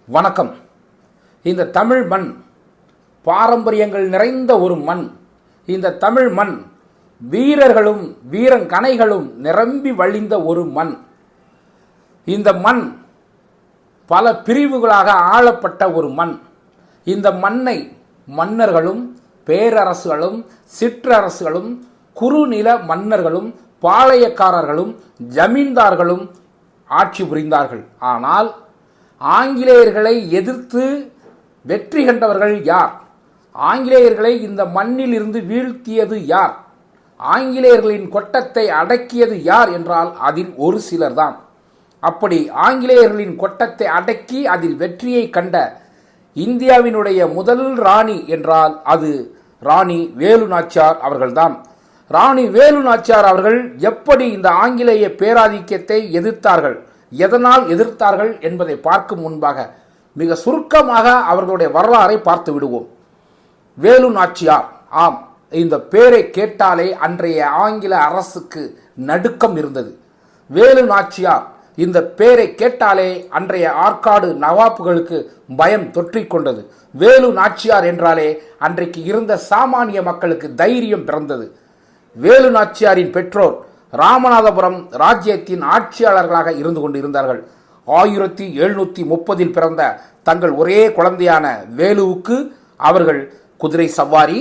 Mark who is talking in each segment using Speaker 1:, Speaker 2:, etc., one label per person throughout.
Speaker 1: வணக்கம். இந்த தமிழ் மண் பாரம்பரியங்கள் நிறைந்த ஒரு மண். இந்த தமிழ் மண் வீரர்களும் வீரங்கணைகளும் நிரம்பி வழிந்த ஒரு மண். இந்த மண் பல பிரிவுகளாக ஆளப்பட்ட ஒரு மண். இந்த மண்ணை மன்னர்களும் பேரரசுகளும் சிற்றரசுகளும் குறுநில மன்னர்களும் பாளையக்காரர்களும் ஜமீன்தார்களும் ஆட்சி புரிந்தார்கள். ஆனால் ஆங்கிலேயர்களை எதிர்த்து வெற்றி கண்டவர்கள் யார்? ஆங்கிலேயர்களை இந்த மண்ணில் இருந்து வீழ்த்தியது யார்? ஆங்கிலேயர்களின் கொட்டத்தை அடக்கியது யார் என்றால் அதில் ஒரு சிலர்தான். அப்படி ஆங்கிலேயர்களின் கொட்டத்தை அடக்கி அதில் வெற்றியை கண்ட இந்தியாவினுடைய முதல் ராணி என்றால் அது ராணி வேலு நாச்சியார் அவர்கள்தான். ராணி வேலு நாச்சியார் அவர்கள் எப்படி இந்த ஆங்கிலேய பேராதிக்கத்தை எதிர்த்தார்கள், எதனால் எதிர்த்தார்கள் என்பதை பார்க்கும் முன்பாக மிக சுருக்கமாக அவர்களுடைய வரலாறை பார்த்து விடுவோம். வேலு நாச்சியார், ஆம், இந்த பேரை கேட்டாலே அன்றைய ஆங்கில அரசுக்கு நடுக்கம் இருந்தது. வேலு நாச்சியார் இந்த பேரை கேட்டாலே அன்றைய ஆற்காடு நவாப்புகளுக்கு பயம் தொற்றிக்கொண்டது. வேலு நாச்சியார் என்றாலே அன்றைக்கு இருந்த சாமானிய மக்களுக்கு தைரியம் பிறந்தது. வேலு நாச்சியாரின் பெற்றோர் ராமநாதபுரம் ராஜ்யத்தின் ஆட்சியாளர்களாக இருந்து கொண்டிருந்தார்கள். 1730 பிறந்த தங்கள் ஒரே குழந்தையான வேலுவுக்கு அவர்கள் குதிரை சவாரி,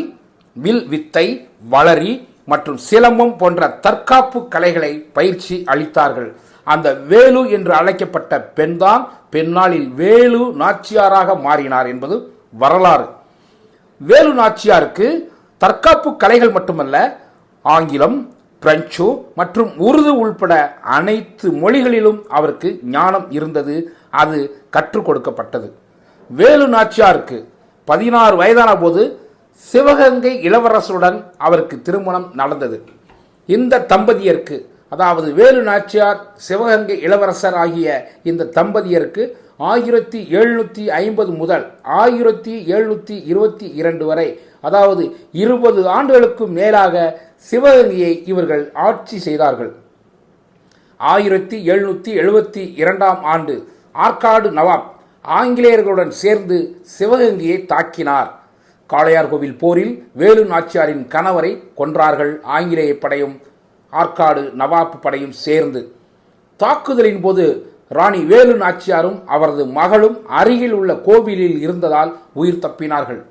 Speaker 1: வில் வித்தை, வளரி மற்றும் சிலம்பம் போன்ற தற்காப்பு கலைகளை பயிற்சி அளித்தார்கள். அந்த வேலு என்று அழைக்கப்பட்ட பெண்தான் பெண்ணாளில் வேலு நாச்சியாராக மாறினார் என்பது வரலாறு. வேலு நாச்சியாருக்கு தற்காப்பு கலைகள் மட்டுமல்ல, ஆங்கிலம், பிரெஞ்சு மற்றும் உருது உள்பட அனைத்து மொழிகளிலும் அவருக்கு ஞானம் இருந்தது. அது கற்றுக் கொடுக்கப்பட்டது. வேலு நாச்சியாருக்கு 16 வயதான போது சிவகங்கை இளவரசருடன் அவருக்கு திருமணம் நடந்தது. இந்த தம்பதியருக்கு, அதாவது வேலு நாச்சியார் சிவகங்கை இளவரசர் ஆகிய இந்த தம்பதியருக்கு 1750 முதல் 1722 வரை, அதாவது 20 ஆண்டுகளுக்கு மேலாக சிவகங்கையை இவர்கள் ஆட்சி செய்தார்கள். 1772 ஆண்டு ஆற்காடு நவாப் ஆங்கிலேயர்களுடன் சேர்ந்து சிவகங்கையை தாக்கினார். காளையார்கோவில் போரில் வேலு நாச்சியாரின் கணவரை கொன்றார்கள் ஆங்கிலேய படையும் ஆற்காடு நவாப் படையும் சேர்ந்து. தாக்குதலின் போது ராணி வேலு நாச்சியாரும் அவரது மகளும் அருகில் உள்ள கோவிலில் இருந்ததால் உயிர் தப்பினார்கள்.